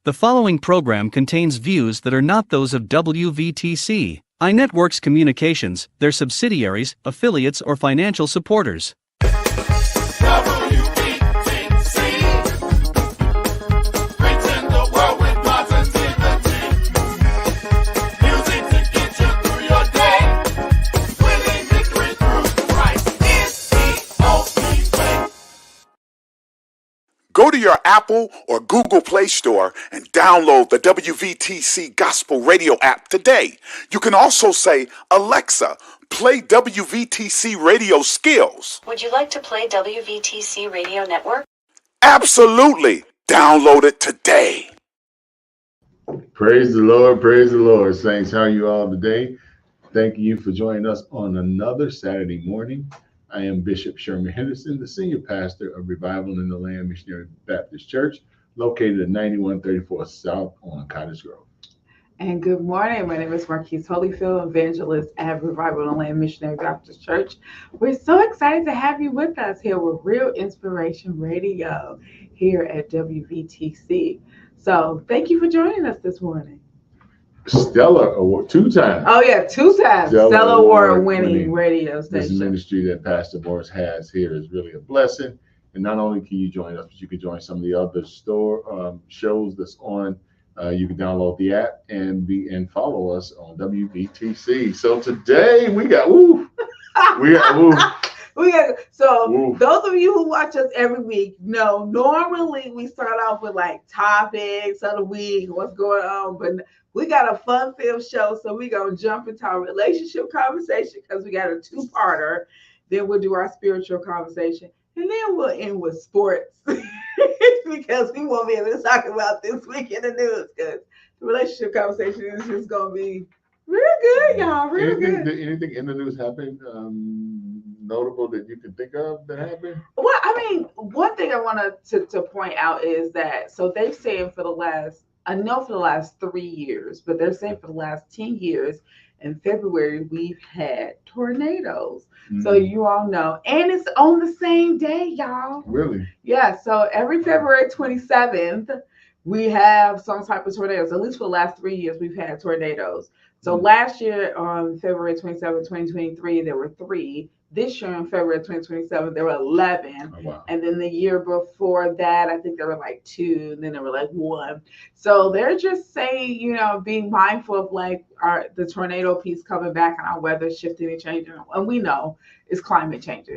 The following program contains views that are not those of WVTC, iNetworks Communications, their subsidiaries, affiliates, or financial supporters. Go to your Apple or Google Play Store and download the WVTC Gospel Radio app today. You can also say, Alexa, play WVTC Radio Skills. Would you like to play WVTC Radio Network? Absolutely. Download it today. Praise the Lord, saints. How are you all today? Thank you for joining us on another Saturday morning. I am Bishop Sherman Henderson, the senior pastor of Revival in the Land Missionary Baptist Church, located at 9134 South on Cottage Grove. And good morning. My name is Marquise Holyfield, evangelist at Revival in the Land Missionary Baptist Church. We're so excited to have you with us here with RIL Inspiration Radio here at WVTC. So thank you for joining us this morning. Stellar Award, two times. Oh yeah, two times. Stellar Award winning radio station. This ministry that Pastor Morris has here is really a blessing. And not only can you join us, but you can join some of the other shows that's on. You can download the app and follow us on WVTC. So today we got those of you who watch us every week know normally we start off with like topics of the week, what's going on, but we got a fun-filled show, so we're going to jump into our relationship conversation because we got a two-parter. Then we'll do our spiritual conversation, and then we'll end with sports because we won't be able to talk about this week in the news because the relationship conversation is just going to be real good, y'all, real good. Did anything in the news happen notable that you can think of that happened? Well, I mean, one thing I wanted to point out is that, so they've said for the last 3 years, but they're saying for the last 10 years, in February, we've had tornadoes. Mm-hmm. So you all know, and it's on the same day, y'all. Really? Yeah, so every February 27th, we have some type of tornadoes. At least for the last 3 years, we've had tornadoes. So last year on February 27, 2023, there were 3. This year in February 2027, there were 11. Oh, wow. And then the year before that, I think there were like 2, and then there were like 1. So they're just saying, being mindful of like the tornado piece coming back and our weather shifting and changing. And we know it's climate change.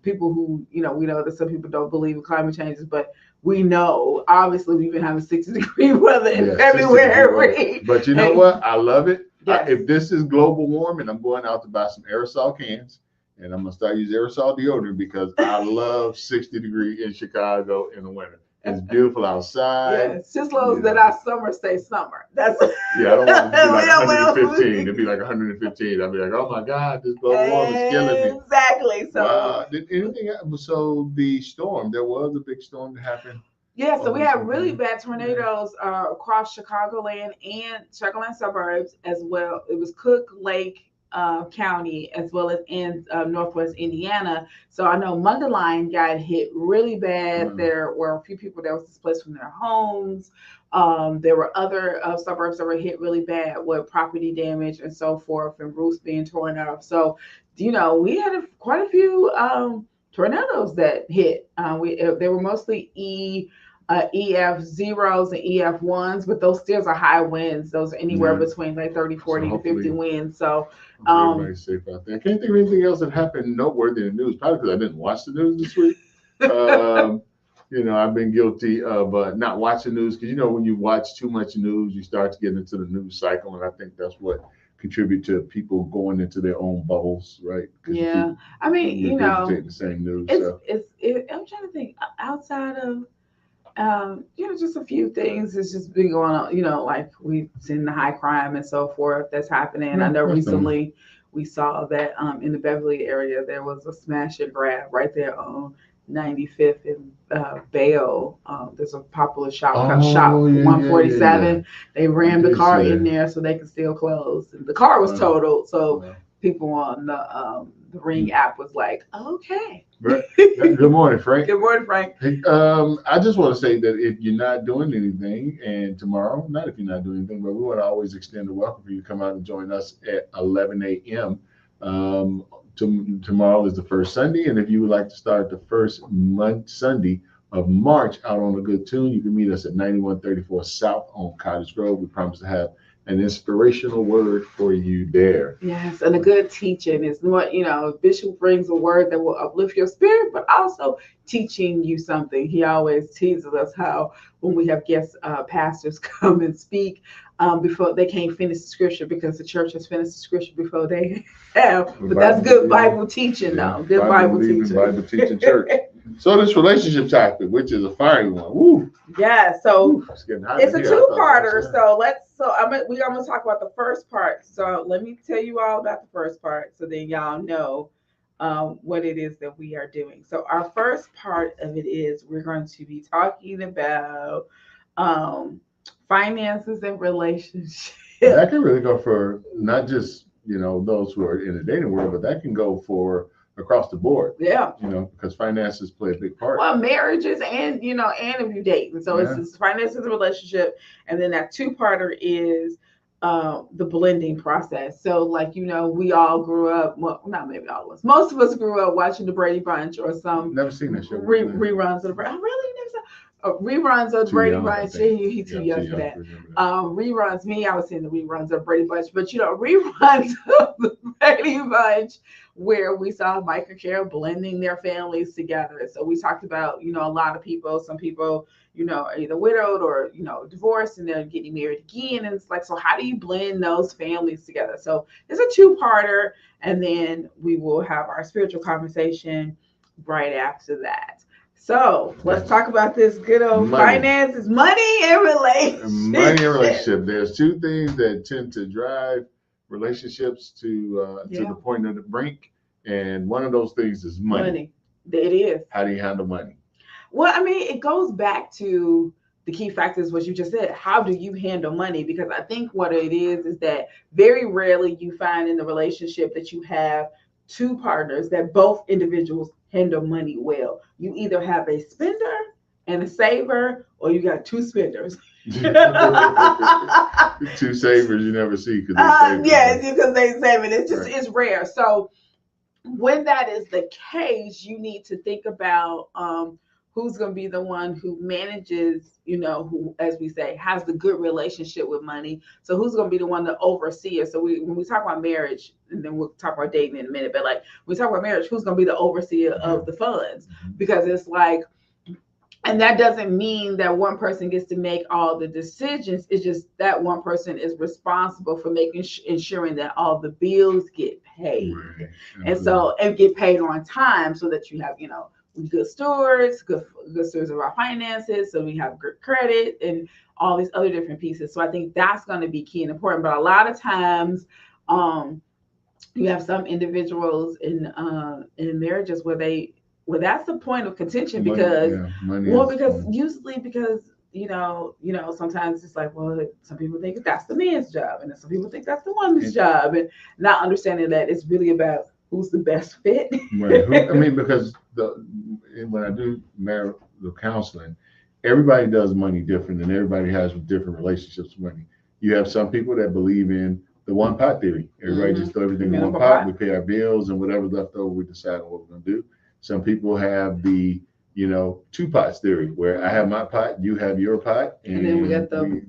People who, we know that some people don't believe in climate changes, but we know, obviously, we've been having 60-degree weather in February. But you know what? I love it. Yes. If this is global warming, I'm going out to buy some aerosol cans. And I'm going to start using aerosol deodorant because I love 60-degree in Chicago in the winter. It's beautiful outside. Yeah, it's just long as that our summer stays summer. That's I don't want it to be like 115. It'd be like 115. I'd be like, oh my God, this global warming is killing me. Exactly. So, wow. Did anything happen? So the storm, there was a big storm that happened. Yeah, so we had really bad tornadoes across Chicagoland and Chicagoland suburbs as well. It was Cook Lake County as well as in Northwest Indiana. So I know Mundelein got hit really bad. Mm-hmm. There were a few people that was displaced from their homes. There were other suburbs that were hit really bad with property damage and so forth and roofs being torn off. So, we had quite a few tornadoes that hit. They were mostly EF zeros and EF ones, but those still are high winds. Those are anywhere between like 30, 40 to 50 winds. So very safe out there. I can't think of anything else that happened noteworthy in the news, probably because I didn't watch the news this week. I've been guilty of not watching news because, when you watch too much news, you start to get into the news cycle. And I think that's what contribute to people going into their own bubbles, right? Yeah. I mean, the same news. I'm trying to think outside of just a few things that's just been going on, like we've seen the high crime and so forth that's happening. I know recently we saw that in the Beverly area, there was a smash and grab right there on 95th and Bale. There's a popular shop called Shop 147. Yeah. They rammed the car in there so they could steal clothes. And the car was totaled. So people on the Ring app was like, okay. Right. Good morning, Frank. Good morning, Frank. Hey, I just want to say that if you're not doing anything, and tomorrow, not if you're not doing anything, but we want to always extend a welcome for you to come out and join us at 11 a.m. Tomorrow is the first Sunday, and if you would like to start the first Sunday of March out on a good tune, you can meet us at 9134 South on Cottage Grove. We promise to have an inspirational word for you there. Yes, and a good teaching is what, Bishop brings a word that will uplift your spirit, but also teaching you something. He always teases us how when we have guest pastors come and speak, before they can't finish the scripture because the church has finished the scripture before they have. But that's good Bible teaching, though. Good Bible teaching. Bible teaching church. So this relationship topic, which is a fiery one. Woo. Yeah, so It's a two-parter. So we're gonna talk about the first part. So let me tell you all about the first part, so then y'all know what it is that we are doing. So our first part of it is we're going to be talking about finances and relationships. That can really go for not just those who are in the dating world, but that can go for across the board. Yeah. Because finances play a big part. Well, marriages and if you're dating. So it's finances and relationship. And then that two-parter is the blending process. So we all grew up, well, not maybe all of us. Most of us grew up watching the Brady Bunch or some Never seen that show. Reruns of the Brady. I really never saw reruns of the Brady Bunch. He's too young for that. Reruns. I was seeing the reruns of Brady Bunch, but reruns of the Brady Bunch where we saw Mike and Carol blending their families together. So we talked about a lot of people. Some people are either widowed or divorced, and they're getting married again. And it's like, so how do you blend those families together? So it's a two-parter, and then we will have our spiritual conversation right after that. So let's talk about this good old finances, money and relationship. Money and relationship. There's two things that tend to drive relationships to the point of the brink, and one of those things is money. It is. How do you handle money? Well, it goes back to the key factors, what you just said. How do you handle money? Because I think what it is that very rarely you find in the relationship that you have two partners that both individuals handle money well. You either have a spender and a saver, or you got two spenders. Two savers you never see because they save it. It's rare. So when that is the case, you need to think about who's going to be the one who manages, who, as we say, has the good relationship with money. So who's going to be the one to oversee it? So when we talk about marriage, and then we'll talk about dating in a minute, but when we talk about marriage, who's going to be the overseer of the funds? Because it's like, and that doesn't mean that one person gets to make all the decisions. It's just that one person is responsible for ensuring that all the bills get paid. Right. And get paid on time, so that you have, good stewards, good stewards of our finances. So we have good credit and all these other different pieces. So I think that's going to be key and important. But a lot of times, you have some individuals in marriages where that's the point of contention, because sometimes it's like, well, some people think that's the man's job, and then some people think that's the woman's job, and not understanding that it's really about who's the best fit. Right. Because when I do marital counseling, everybody does money different, and everybody has different relationships with money. You have some people that believe in the one pot theory. Everybody just throw everything in one pot. We pay our bills, and whatever's left over, we decide on what we're going to do. Some people have the two pots theory, where I have my pot, you have your pot, and then we got the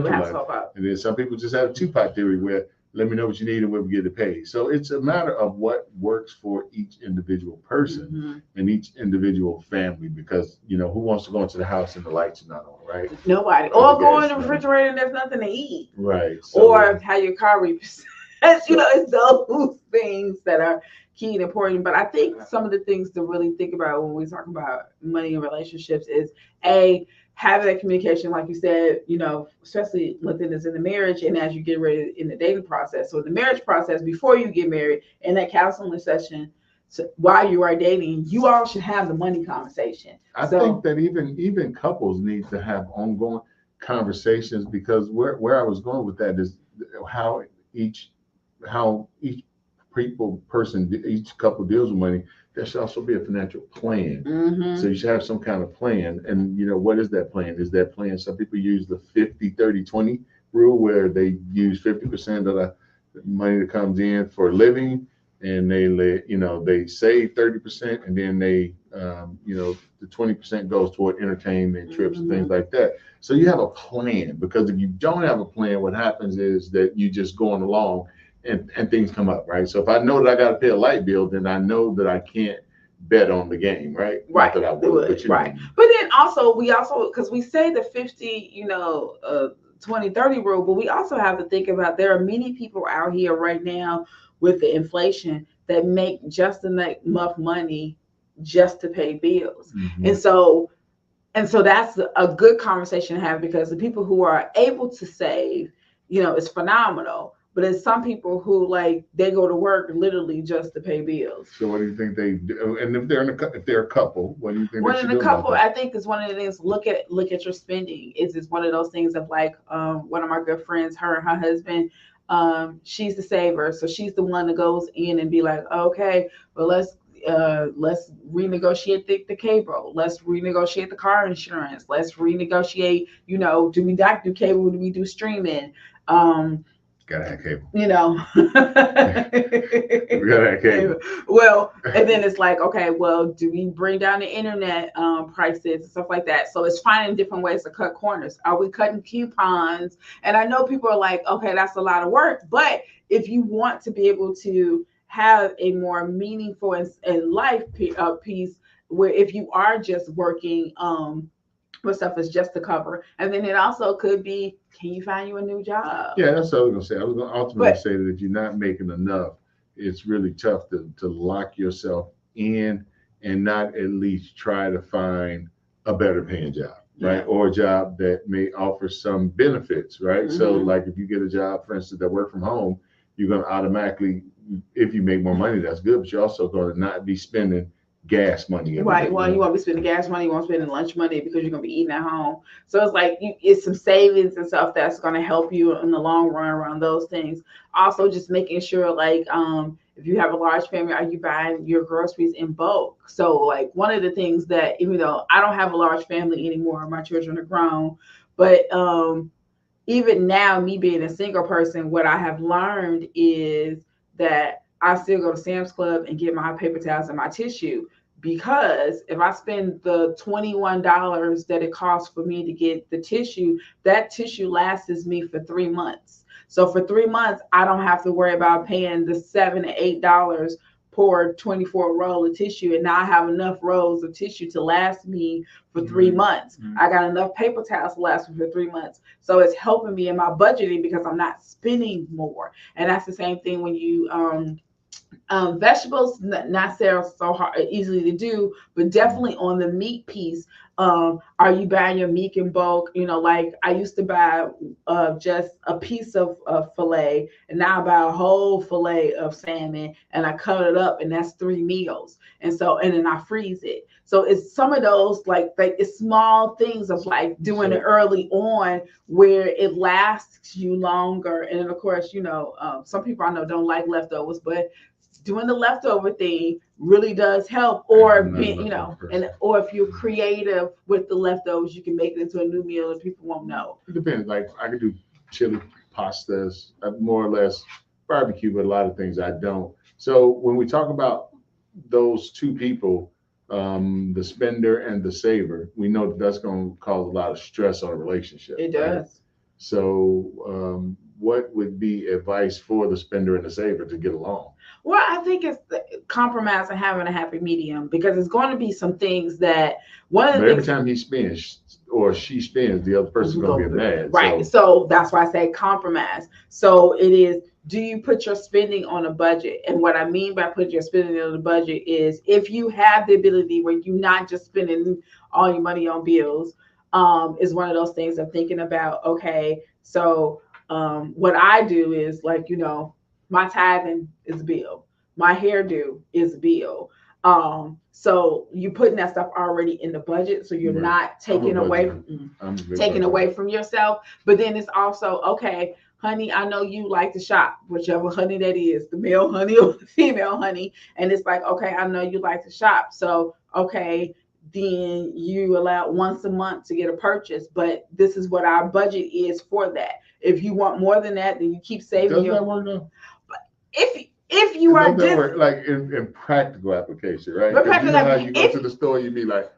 household pot. And then some people just have a two-pot theory, where let me know what you need and we'll get it paid. So it's a matter of what works for each individual person and each individual family, because who wants to go into the house and the lights are not on, right? Nobody. Or go in the refrigerator and there's nothing to eat. Right. Or have your car repossessed. It's those things that are key and important. But I think some of the things to really think about when we talk about money and relationships is having that communication, like you said, especially within this in the marriage, and as you get ready in the dating process. So the marriage process, before you get married, in that counseling session, while you are dating, you all should have the money conversation. I think that even couples need to have ongoing conversations, because where I was going with that is how each each couple deals with money, there should also be a financial plan. So you should have some kind of plan. And what is that plan? Is that plan? Some people use the 50-30-20 rule, where they use 50% of the money that comes in for living, and they save 30%, and then the 20% goes toward entertainment, trips, and things like that. So you have a plan, because if you don't have a plan, what happens is that you just going along and things come up, right? So if I know that I got to pay a light bill, then I know that I can't bet on the game, right? Right. Not that I would, but right. But then we also, because we say the 50, 20-30 rule, but we also have to think about, there are many people out here right now with the inflation that make just enough money just to pay bills. And so that's a good conversation to have, because the people who are able to save, it's phenomenal. But there's some people who they go to work literally just to pay bills. So what do you think they do? And if they're a couple, what do you think? Well, in a couple, I think is one of the things. Look at your spending. It's one of those things of one of my good friends, her and her husband. She's the saver, so she's the one that goes in and be like, okay, well let's renegotiate the cable. Let's renegotiate the car insurance. Let's renegotiate. Do we do cable? Do we do streaming? Gotta have cable. We gotta have cable. Well, and then it's like, okay, well, do we bring down the internet prices and stuff like that? So it's finding different ways to cut corners. Are we cutting coupons? And I know people are like, okay, that's a lot of work. But if you want to be able to have a more meaningful and life piece, where if you are just working, what stuff is just to cover, and then it also could be, can you find you a new job? Yeah, that's what I was gonna say. I was gonna ultimately say that if you're not making enough, it's really tough to lock yourself in and not at least try to find a better paying job, right? Or a job that may offer some benefits, right? So like if you get a job, for instance, that work from home, you're gonna automatically, if you make more money, that's good, but you're also gonna not be spending gas money. Right. Well, you won't be spending gas money, you won't spend lunch money, because you're going to be eating at home. So it's like it's some savings and stuff that's going to help you in the long run around those things. Also, just making sure, if you have a large family, are you buying your groceries in bulk? So one of the things that, even though I don't have a large family anymore, my children are grown, but even now, me being a single person, what I have learned is that I still go to Sam's Club and get my paper towels and my tissue, because if I spend the $21 that it costs for me to get the tissue, that tissue lasts me for 3 months. So for 3 months, I don't have to worry about paying the $7 to $8 per 24 roll of tissue, and now I have enough rolls of tissue to last me for 3 months. I got enough paper towels to last me for 3 months. So it's helping me in my budgeting, because I'm not spending more. And that's the same thing when you vegetables, not so hard, easily to do, but definitely on the meat piece. Are you buying your meat in bulk? I used to buy just a piece of fillet, and now I buy a whole fillet of salmon, and I cut it up, and that's 3 meals. And then I freeze it. So it's some of those it's small things of doing it early on, where it lasts you longer. And then of course, some people I know don't like leftovers, but doing the leftover thing really does help. Or or if you're creative with the leftovers, you can make it into a new meal and people won't know. It depends. I could do chili pastas, more or less barbecue, but a lot of things I don't. So when we talk about those two people, the spender and the saver, we know that's going to cause a lot of stress on a relationship. It does. Right? So what would be advice for the spender and the saver to get along? Well, I think it's compromise and having a happy medium, because it's going to be some things that every time he spends or she spends, the other person's going to be mad. Right. So that's why I say compromise. So it is, do you put your spending on a budget? And what I mean by put your spending on a budget is, if you have the ability where you're not just spending all your money on bills, is one of those things of thinking about, okay, so what I do is my tithing is a bill. My hairdo is a bill. So you're putting that stuff already in the budget, so you're not taking away from yourself. But then it's also, okay, honey, I know you like to shop, whichever honey that is, the male honey or the female honey. And it's like, okay, I know you like to shop. So, okay, then you allow once a month to get a purchase, but this is what our budget is for that. If you want more than that, then you keep saving. Doesn't that work though? If you are doesn't that work like in practical application, right? But Because you know how you go if- to the store, you be like,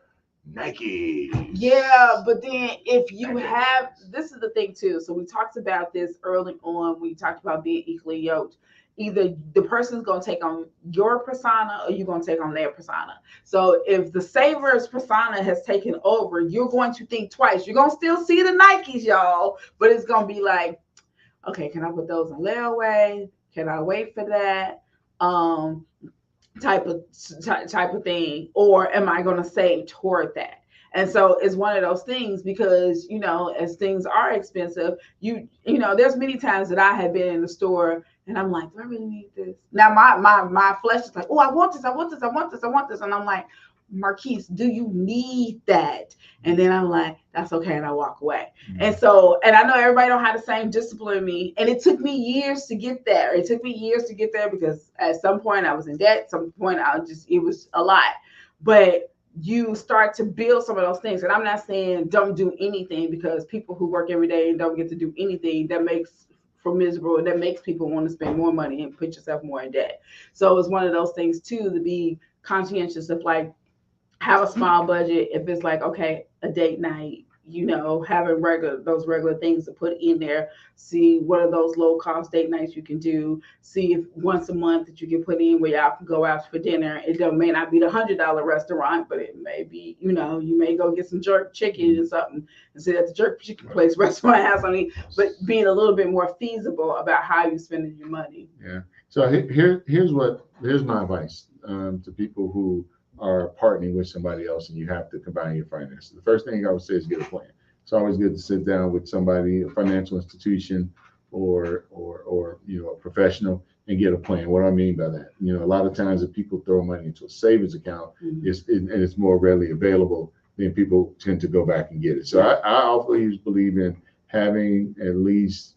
Nike. Yeah, but then if you have, this is the thing too. So we talked about this early on. We talked about being equally yoked. Either the person's going to take on your persona or you're going to take on their persona. So if the saver's persona has taken over, you're going to think twice. You're going to still see the Nikes, y'all, but it's going to be like, okay, can I put those in layaway? Can I wait for that? Type of thing, or am I going to save toward that? And so it's one of those things, because as things are expensive, you know there's many times that I have been in the store and I'm like, do I really need this? Now my flesh is like, oh, I want this, and I'm like, Marquise, do you need that? And then I'm like, that's okay, and I walk away. Mm-hmm. And I know everybody don't have the same discipline in me, and it took me years to get there. Because at some point I was in debt, some point it was a lot. But you start to build some of those things, and I'm not saying don't do anything, because people who work every day and don't get to do anything, that makes for miserable, and that makes people want to spend more money and put yourself more in debt. So it's one of those things too, to be conscientious of, like, have a small budget. If it's like, okay, a date night, having those regular things to put in there. See what are those low cost date nights you can do. See if once a month that you can put in where y'all can go out for dinner. It may not be the $100 restaurant, but it may be, you may go get some jerk chicken or something and sit at the jerk chicken place restaurant has something, but being a little bit more feasible about how you're spending your money. Yeah. So here's my advice to people who are partnering with somebody else and you have to combine your finances. The first thing I would say is get a plan. It's always good to sit down with somebody, a financial institution or a professional, and get a plan. What do I mean by that? A lot of times if people throw money into a savings account, mm-hmm. it's more readily available, then people tend to go back and get it. So I always believe in having at least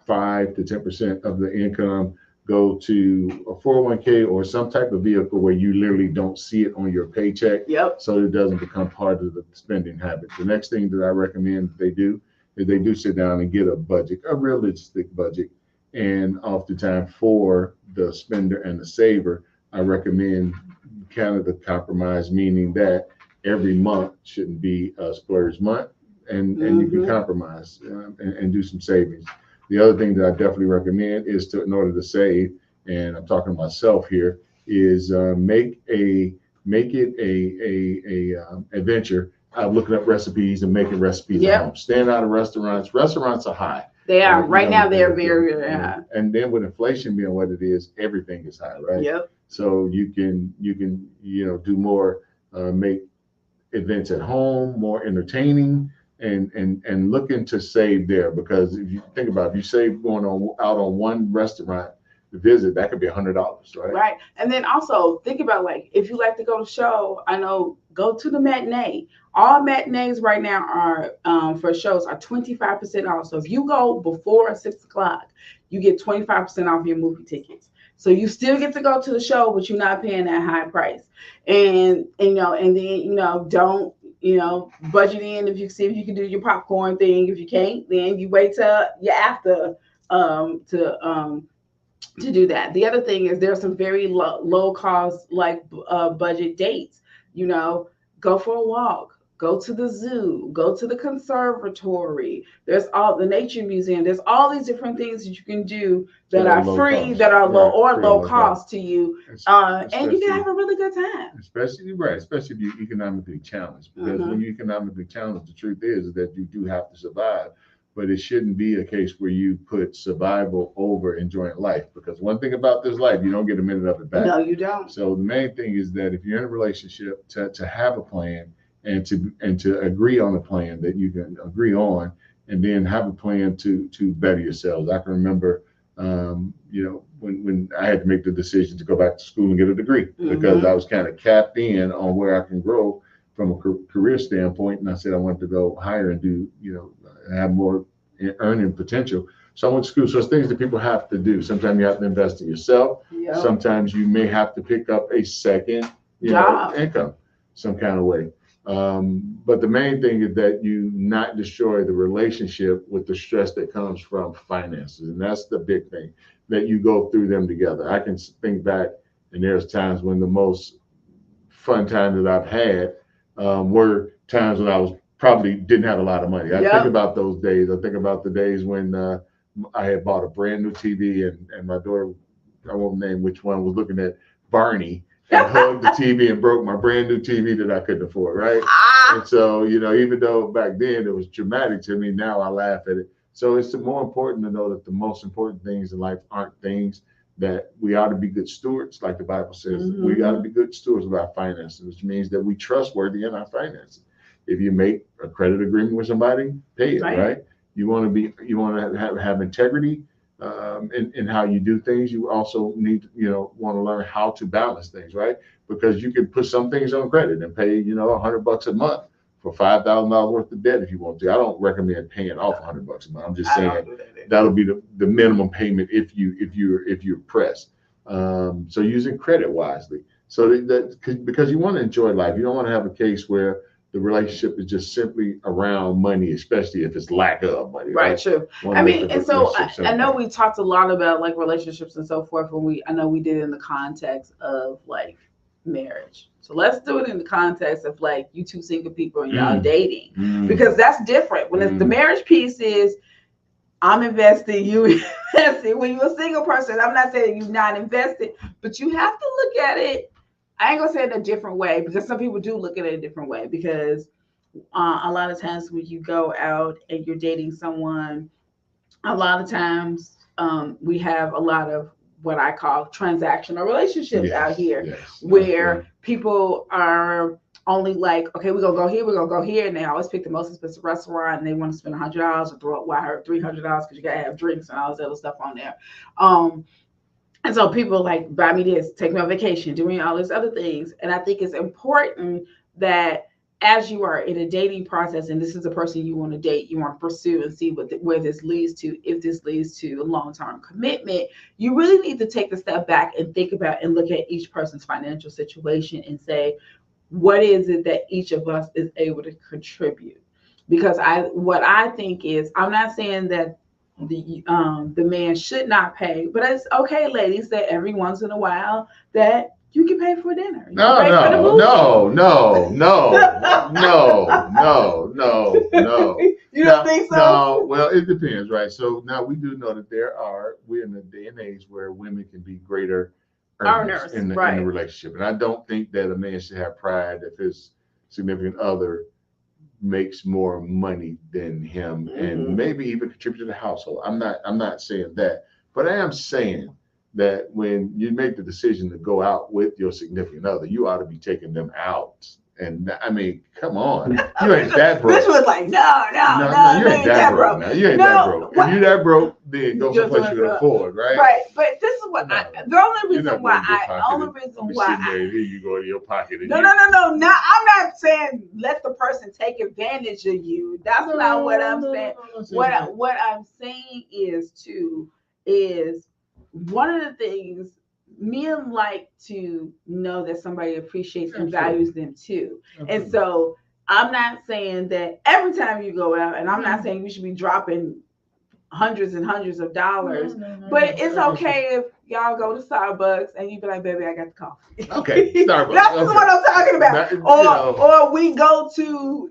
5 to 10% of the income go to a 401k or some type of vehicle where you literally don't see it on your paycheck. Yep. So it doesn't become part of the spending habit. The next thing that I recommend they do is they do sit down and get a budget, a realistic budget. And oftentimes for the spender and the saver, I recommend kind of the compromise, meaning that every month shouldn't be a splurge month, and mm-hmm. you can compromise and do some savings. The other thing that I definitely recommend is in order to save, and I'm talking to myself here, is make it a adventure of looking up recipes and making recipes at home. Staying out of restaurants. Restaurants are high. They are right now. They're very high. And then with inflation being what it is, everything is high, right? Yep. So you can do more, make events at home more entertaining. And looking to save there, because if you think about it, if you save out on one restaurant visit, that could be $100, right? Right. And then also think about, like, if you like to go to show, I know, go to the matinee. All matinees right now are for shows are 25% off. So if you go before 6 o'clock, you get 25% off your movie tickets. So you still get to go to the show, but you're not paying that high price. And then don't budget in if you see if you can do your popcorn thing. If you can't, then you wait till you're after to do that. The other thing is there's some very low cost, like budget dates. Go for a walk, go to the zoo, go to the conservatory. There's all the nature museum. There's all these different things that you can do that are free, that are low cost to you, and you can have a really good time. Especially if you're economically challenged. Because when you're economically challenged, the truth is that you do have to survive. But it shouldn't be a case where you put survival over enjoying life. Because one thing about this life, you don't get a minute of it back. No, you don't. So the main thing is that if you're in a relationship, to have a plan and to agree on a plan that you can agree on, and then have a plan to better yourselves. I can remember, when I had to make the decision to go back to school and get a degree, because I was kind of capped in on where I can grow from a career standpoint. And I said I wanted to go higher and do, have more earning potential. So I went to school. So it's things that people have to do. Sometimes you have to invest in yourself. Yep. Sometimes you may have to pick up a second income some kind of way. But the main thing is that you not destroy the relationship with the stress that comes from finances. And that's the big thing, that you go through them together. I can think back, and there's times when the most fun times that I've had were times when I was probably didn't have a lot of money. I think about those days. I think about the days when I had bought a brand new TV, and my daughter, I won't name which one, was looking at Barney and hugged the TV and broke my brand new TV that I couldn't afford, right? And so, you know, even though back then it was traumatic to me, now I laugh at it. So it's more important to know that the most important things in life aren't things that we ought to be good stewards, like the Bible says. We got to be good stewards of our finances, which means that we trustworthy in our finances. If you make a credit agreement with somebody, pay it, right? You want to have integrity in how you do things. You also need, want to learn how to balance things, right? Because you can put some things on credit and pay, $100 a month for $5,000 worth of debt if you want to. I don't recommend paying off $100 a month. I'm just saying that'll be the minimum payment if you're pressed. So using credit wisely. So because you want to enjoy life, you don't want to have a case where the relationship is just simply around money, especially if it's lack of money. Right, true. I mean, and so I know we talked a lot about like relationships and so forth, and I know we did in the context of like marriage. So let's do it in the context of like you two single people and y'all dating, because that's different. When it's the marriage piece is I'm investing, you investing. When you're a single person, I'm not saying you're not invested, but you have to look at it. I ain't gonna say it in a different way, because some people do look at it a different way, because a lot of times when you go out and you're dating someone, a lot of times we have a lot of what I call transactional relationships out here, where people are only like, okay, we're gonna go here, and they always pick the most expensive restaurant, and they want to spend $100 or throw up $300 because you gotta have drinks and all this other stuff on there. And so people like, buy me this, take me on vacation, doing all these other things. And I think it's important that as you are in a dating process, and this is a person you want to date, you want to pursue and see where this leads to, if this leads to a long-term commitment, you really need to take a step back and think about and look at each person's financial situation and say, what is it that each of us is able to contribute? Because what I think is, I'm not saying that the man should not pay, but it's okay, ladies, that every once in a while that you can pay for dinner. No. You don't think so? No, well, it depends, right? So now we do know that we're in a day and age where women can be greater earners in the relationship. And I don't think that a man should have pride if his significant other makes more money than him and maybe even contribute to the household. I'm not saying that, but I am saying that when you make the decision to go out with your significant other, you ought to be taking them out. And I mean, come on, you ain't that broke. This was like, no, you ain't that broke. Now you ain't that broke. If you that broke, then go someplace you can afford, right? Right, but this is what the only reason why here you go in your pocket. No. I'm not saying let the person take advantage of you. That's not what I'm saying. What I'm saying is one of the things. Men like to know that somebody appreciates and values them too. And so I'm not saying that every time you go out, and I'm not saying you should be dropping hundreds and hundreds of dollars, but it's okay if y'all go to Starbucks and you be like, baby, I got the coffee. Okay, Starbucks. That's what I'm talking about. Or we go to,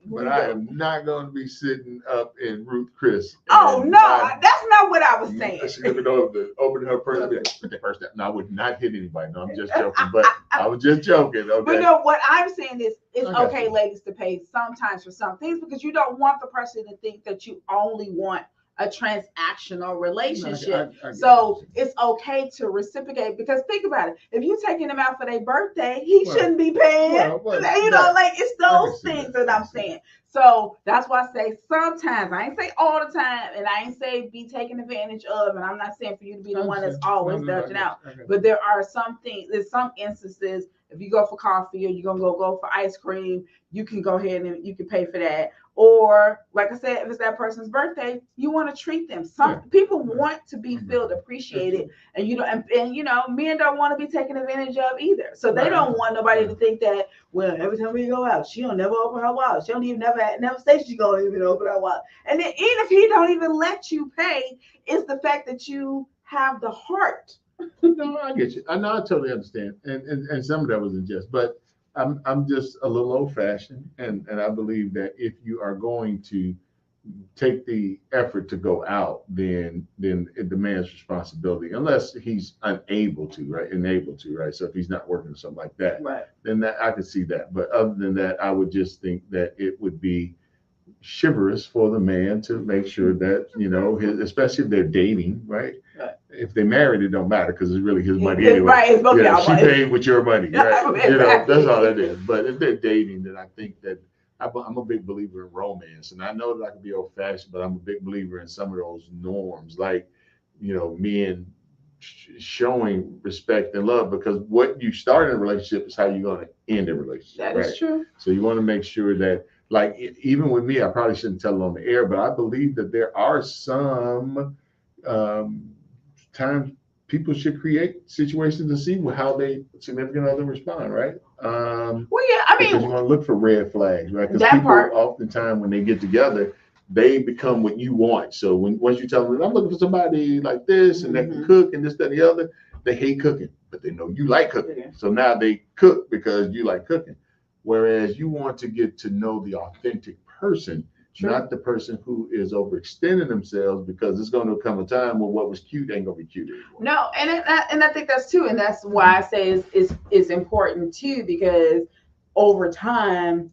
But I am not going to be sitting up in Ruth Chris. Oh, no, that's not what I was saying. She's going to open her purse. Put that purse down. No, I would not hit anybody. No, I'm just joking. But I was just joking. Okay. But no, what I'm saying is it's okay, ladies, to pay sometimes for some things, because you don't want the person to think that you only want a transactional relationship. So it's okay to reciprocate, because think about it. If you're taking him out for their birthday, he shouldn't be paying. It's those things that I'm saying. So that's why I say sometimes. I ain't say all the time, and I ain't say be taken advantage of, and I'm not saying for you to be the one that's always dodging out. But there are some things, there's some instances if you go for coffee or you're gonna go for ice cream, you can go ahead and you can pay for that. Or like I said, if it's that person's birthday, you want to treat them. Some people want to be feel appreciated, and men don't want to be taken advantage of either. So they don't want nobody to think that, well, every time we go out, she don't never open her wallet. She don't even never say she gonna even open her wallet. And then even if he don't even let you pay, it's the fact that you have the heart. No, I get you. I know, I totally understand, and some of that was in jest, but I'm just a little old fashioned, and I believe that if you are going to take the effort to go out, then it demands responsibility, unless he's unable to, right? Enabled to, right? So if he's not working or something like that, Right. then that I could see that. But other than that, I would just think that it would be chivalrous for the man to make sure that, especially if they're dating, right? If they married, it don't matter because it's really his money anyway. Right, it's both y'all She money. paid with your money, right? Exactly. That's all that is. But if they're dating, then I think that I'm a big believer in romance, and I know that I can be old-fashioned, but I'm a big believer in some of those norms, like men showing respect and love, because what you start in a relationship is how you're going to end a relationship. That is true. So you want to make sure that, like, even with me, I probably shouldn't tell it on the air, but I believe that there are some times people should create situations to see how they significant other respond, right? Well, yeah, I mean, because you want to look for red flags, right? Because that people part. oftentimes when they get together, they become what you want. So once you tell them, I'm looking for somebody like this and that can cook and this, that, and the other, they hate cooking, but they know you like cooking. So now they cook because you like cooking. Whereas you want to get to know the authentic person, not the person who is overextending themselves, because it's going to come a time when what was cute ain't going to be cute anymore. No, and I think that's too, and that's why I say it's important too, because over time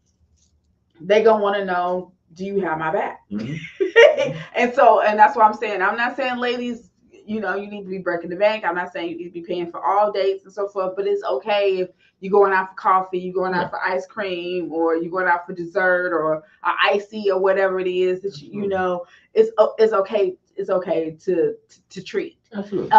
they gonna want to know, do you have my back? And that's why I'm saying, I'm not saying, ladies, you need to be breaking the bank. I'm not saying you need to be paying for all dates and so forth, but it's okay if you're going out for coffee, you're going out for ice cream, or you're going out for dessert or an icy or whatever it is that it's okay. It's okay to treat. Absolutely.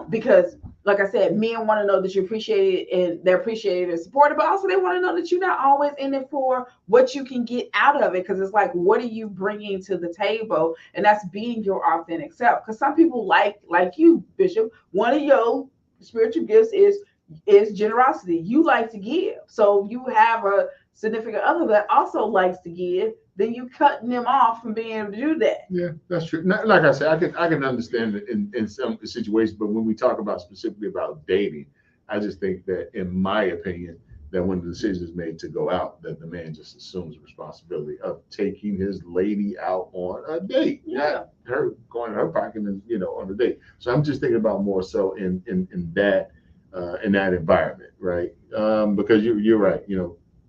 Because like I said, men want to know that you appreciate it and they're appreciated and supported, but also they want to know that you're not always in it for what you can get out of it. Because it's like, what are you bringing to the table? And that's being your authentic self. Because some people like you, Bishop, one of your spiritual gifts is generosity. You like to give. So you have a significant other that also likes to give, then you cutting them off from being able to do that. Yeah, that's true. Like I said, I can understand it in some situations, but when we talk about specifically about dating, I just think that, in my opinion, that when the decision is made to go out, that the man just assumes the responsibility of taking his lady out on a date, not her going in her pocket and on a date. So I'm just thinking about more so in that environment, right? Because you're right.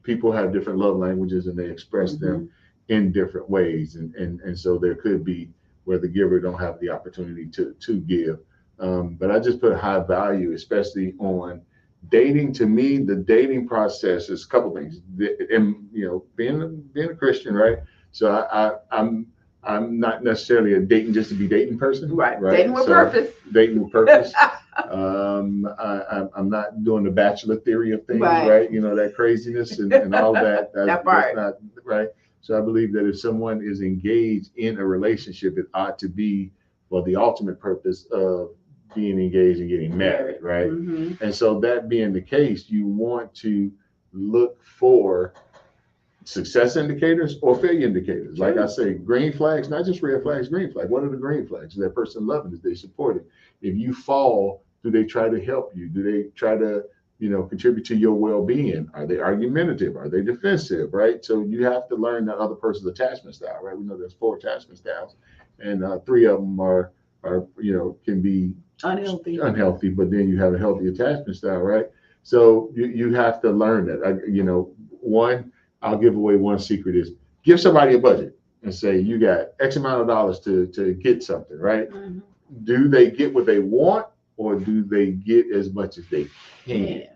People have different love languages and they express them in different ways, and so there could be where the giver don't have the opportunity to give. But I just put a high value, especially on dating. To me, the dating process is a couple things. And being a Christian, right? So I'm not necessarily a dating just to be dating person, right? Dating with purpose. Dating with purpose. I'm not doing the bachelor theory of things, right? That craziness and all that. That's not right. So I believe that if someone is engaged in a relationship, it ought to be for the ultimate purpose of being engaged and getting married, right? And so that being the case, you want to look for success indicators or failure indicators. Like I say, green flags, not just red flags, green flag. What are the green flags? Is that person loving? Is they supportive? If you fall, do they try to help you? Do they try to contribute to your well-being? Are they argumentative? Are they defensive? Right. So you have to learn that other person's attachment style. Right. We know there's 4 attachment styles, and 3 of them are can be unhealthy. But then you have a healthy attachment style. Right. So you have to learn that. One, I'll give away one secret is give somebody a budget and say you got X amount of dollars to get something. Right. Do they get what they want? Or do they get as much as they can?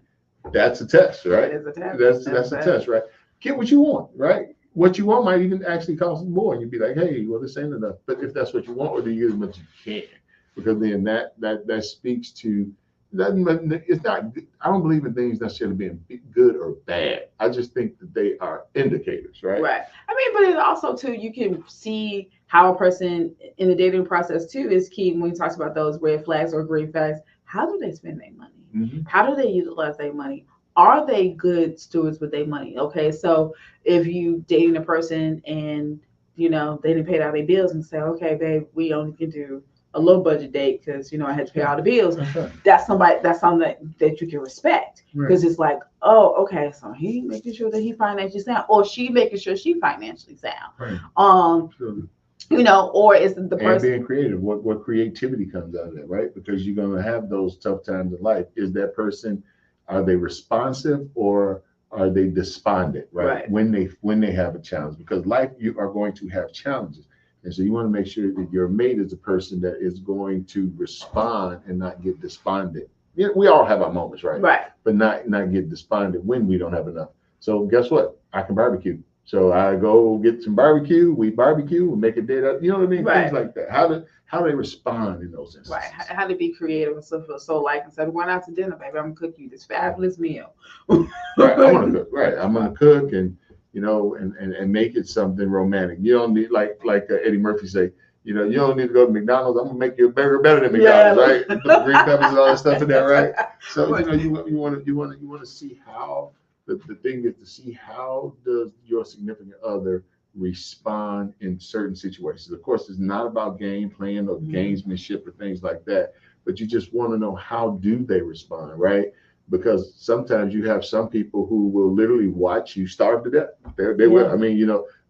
That's a test, right? That is a test. That's a test, right? Get what you want, right? What you want might even actually cost more. And you'd be like, hey, well, this ain't enough. But if that's what you want, or do you get as much as you can? Because then that speaks to It's not. I don't believe in things necessarily being good or bad. I just think that they are indicators, right? Right. I mean, but it also too, you can see how a person in the dating process too is key when we talk about those red flags or green flags. How do they spend their money? Mm-hmm. How do they utilize their money? Are they good stewards with their money? Okay, so if you dating a person and they didn't pay all their bills and say, okay, babe, we only can do a low budget date because I had to pay all the bills. That's right. That's something that you can respect because it's like, oh, okay, so he making sure that he financially sound, or she making sure she financially sound. Right. Sure. Or is the person and being creative? What creativity comes out of that, right? Because you're going to have those tough times in life. Is that person, are they responsive or are they despondent, right? When they have a challenge, because life, you are going to have challenges. And so you want to make sure that your mate is a person that is going to respond and not get despondent. Yeah, we all have our moments, right? Right. But not get despondent when we don't have enough. So guess what? I can barbecue. So I go get some barbecue. We barbecue. We make a date up. You know what I mean? Right. Things like that. How do they respond in those instances? Right. How to be creative and stuff. So like instead of going out to dinner, baby, I'm gonna cook you this fabulous meal. Right. I'm gonna cook. Right. I'm gonna cook and and make it something romantic. You don't need like Eddie Murphy say, you don't need to go to McDonald's. I'm gonna make you a burger better than McDonald's, right? Put the green peppers and all that stuff in there, right? So you want to see how the thing is to see how does your significant other respond in certain situations. Of course, it's not about game playing or gamesmanship or things like that, but you just want to know how do they respond, right? Because sometimes you have some people who will literally watch you starve to death. They will. I mean,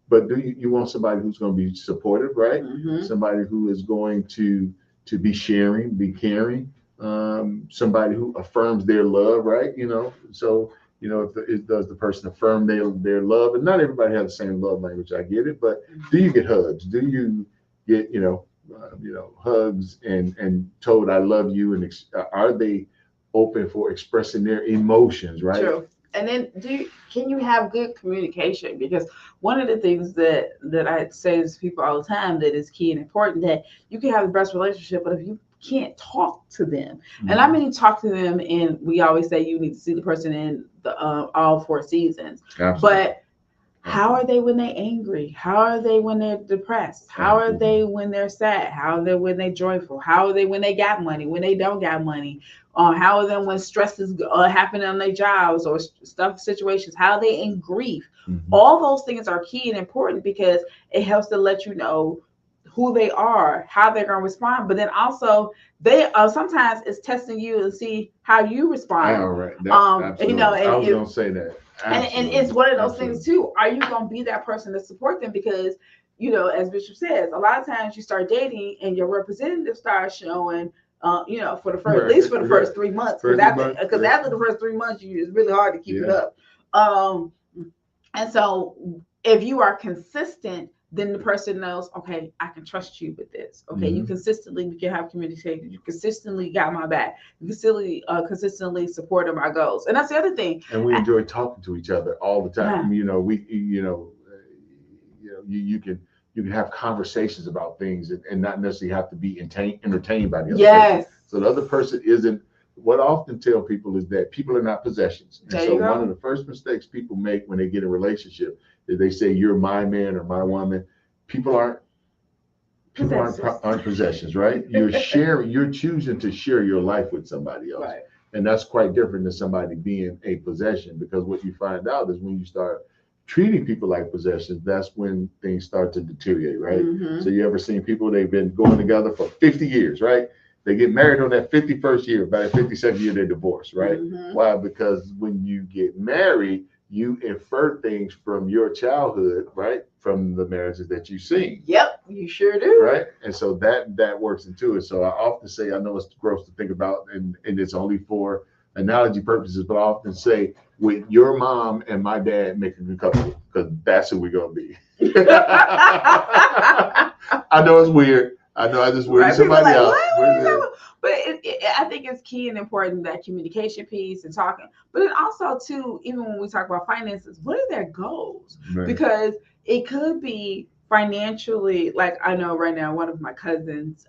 but do you want somebody who's going to be supportive, right? Somebody who is going to be sharing, be caring, somebody who affirms their love, right? So if does the person affirm their love? And not everybody has the same love language. I get it, but do you get hugs? Do you get hugs and told I love you? And are they open for expressing their emotions, right? True. And then can you have good communication? Because one of the things that I say to people all the time that is key and important, that you can have the best relationship, but if you can't talk to them, and I mean talk to them, and we always say you need to see the person in the all 4 seasons. Absolutely. But how are they when they're angry? How are they when they're depressed? How are they when they're sad? How are they when they're joyful? How are they when they got money, when they don't got money? How are they when stress is happening on their jobs or situations? How are they in grief? All those things are key and important because it helps to let you know who they are, how they're going to respond. But then also they sometimes it's testing you and see how you respond. All right. And I was going to say that. And it's one of those things too. Are you going to be that person to support them? Because, as Bishop says, a lot of times you start dating and your representative starts showing, for the first, at least for the first 3 months. Because after the first 3 months, it's really hard to keep it up. And so if you are consistent, then the person knows, okay, I can trust you with this. Okay, we can have communication. You consistently got my back. You consistently supported my goals, and that's the other thing. And we enjoy talking to each other all the time. Yeah. You can have conversations about things and not necessarily have to be entertained by the other person. So the other person isn't. What I often tell people is that people are not possessions. And so one of the first mistakes people make when they get in a relationship is they say, you're my man or my woman. People aren't possessions, right? You're choosing to share your life with somebody else. Right. And that's quite different than somebody being a possession, because what you find out is when you start treating people like possessions, that's when things start to deteriorate, right? So you ever seen people, they've been going together for 50 years, right? They get married on that 51st year. By the 52nd year, they divorce, right? Why? Because when you get married, you infer things from your childhood, right? From the marriages that you've seen. Yep, you sure do. Right? And so that works into it. So I often say, I know it's gross to think about, and it's only for analogy purposes, but I often say, with your mom and my dad make a good couple, because that's who we're going to be. I know it's weird. I know I just weirded somebody out. But I think it's key and important, that communication piece and talking. But then also too, even when we talk about finances, what are their goals? Right. Because it could be financially, like I know right now, one of my cousins,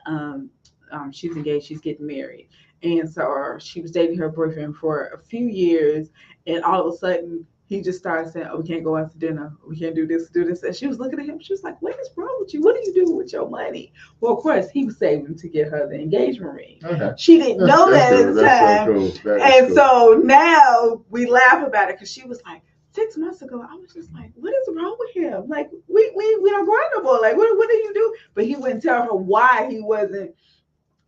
she's engaged, she's getting married. And so she was dating her boyfriend for a few years, and all of a sudden he just started saying, "Oh, we can't go out to dinner. We can't do this, do this." And she was looking at him. She was like, "What is wrong with you? What are you doing with your money?" Well, of course, he was saving to get her the engagement ring. Okay. She didn't know that at the time. So cool. And so now we laugh about it because she was like, 6 months ago, I was just like, "What is wrong with him? Like, we don't go out no more. Like, what do you do?" But he wouldn't tell her why he wasn't.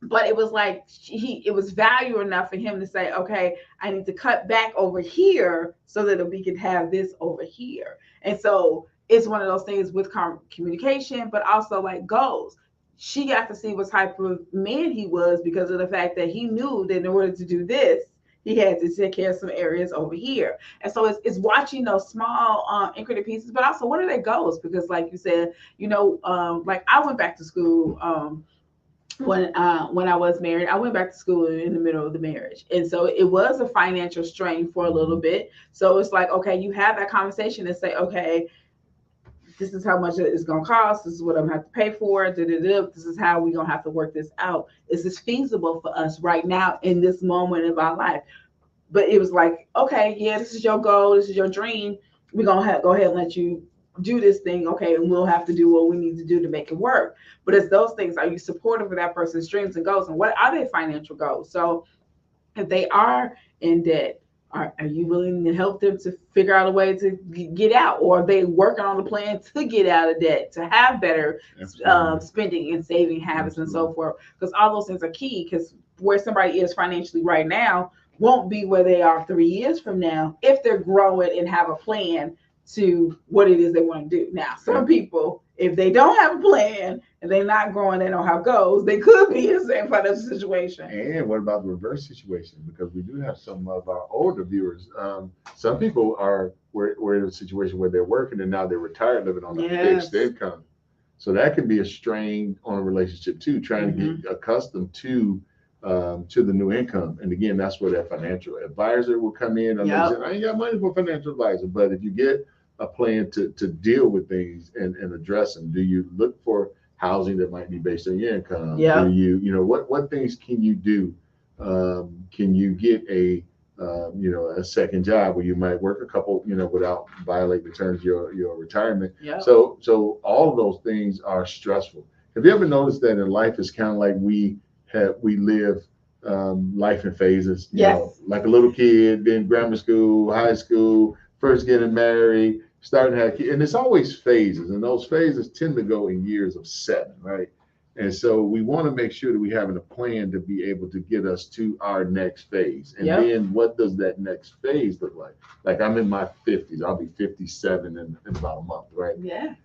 But it was like it was value enough for him to say, "Okay, I need to cut back over here so that we can have this over here." And so it's one of those things with communication, but also like goals. She got to see what type of man he was because of the fact that he knew that in order to do this, he had to take care of some areas over here. And so it's watching those small increment pieces, but also what are their goals? Because like you said, like I went back to school when I was married. I went back to school in the middle of the marriage. And so it was a financial strain for a little bit. So it's like, okay, you have that conversation and say, okay, this is how much it's going to cost. This is what I'm going to have to pay for. This is how we're going to have to work this out. Is this feasible for us right now in this moment of our life? But it was like, okay, yeah, this is your goal. This is your dream. We're going to go ahead and let you do this thing. Okay, and we'll have to do what we need to do to make it work. But it's those things. Are you supportive of that person's dreams and goals? And what are their financial goals? So if they are in debt, are you willing to help them to figure out a way to get out? Or are they working on a plan to get out of debt, to have better spending and saving habits and so forth? Because all those things are key, because where somebody is financially right now won't be where they are 3 years from now if they're growing and have a plan to what it is they want to do. Now, some people, if they don't have a plan and they're not growing, they don't have goals, they could be in the same financial situation. And what about the reverse situation? Because we do have some of our older viewers. Some people we're in a situation where they're working and now they're retired, living on a fixed income. So that can be a strain on a relationship too, trying to get accustomed to the new income. And again, that's where that financial advisor will come in. I ain't got money for a financial advisor, but if you get a plan to deal with things and address them, do you look for housing that might be based on your income? Do you, what things can you do? Can you get a second job where you might work a couple, without violating the terms of your retirement? So all of those things are stressful. Have you ever noticed that in life it's kind of like we live life in phases? You know, like a little kid, then grammar school, high school, first getting married, starting to have kids, and it's always phases, and those phases tend to go in years of 7, right? And so we want to make sure that we having a plan to be able to get us to our next phase. And then what does that next phase look like? Like I'm in my 50s, I'll be 57 in about a month, right? Yeah.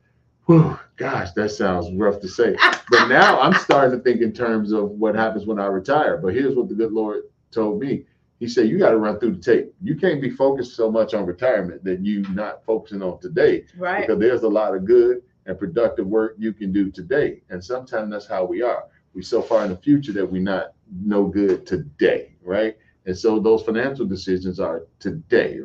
Whew, gosh, that sounds rough to say. But now I'm starting to think in terms of what happens when I retire. But here's what the good Lord told me. He said, you got to run through the tape. You can't be focused so much on retirement that you're not focusing on today. Right. Because there's a lot of good and productive work you can do today. And sometimes that's how we are. We're so far in the future that we're not no good today, right? And so those financial decisions are today.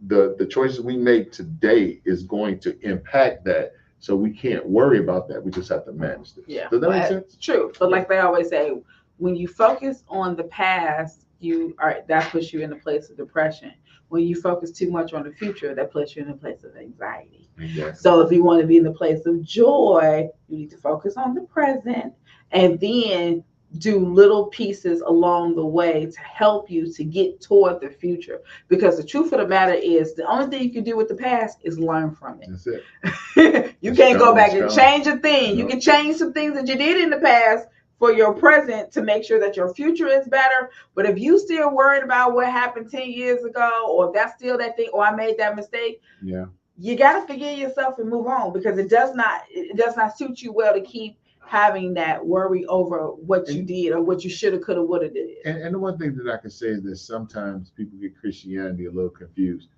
The choices we make today is going to impact that. So we can't worry about that. We just have to manage this. Yeah. Does that make sense? True. But like they always say, when you focus on the past, that puts you in a place of depression. When you focus too much on the future, that puts you in a place of anxiety. Exactly. So if you want to be in the place of joy, you need to focus on the present and then do little pieces along the way to help you to get toward the future. Because the truth of the matter is, the only thing you can do with the past is learn from it. That's it. You can't go back and change a thing. You can change some things that you did in the past for your present to make sure that your future is better. But if you still worried about what happened 10 years ago, or if that's still that thing, or I made that mistake, you got to forgive yourself and move on, because it does not suit you well to keep having that worry over what you did or what you should have, could have, would have did. And the one thing that I can say is that sometimes people get Christianity a little confused.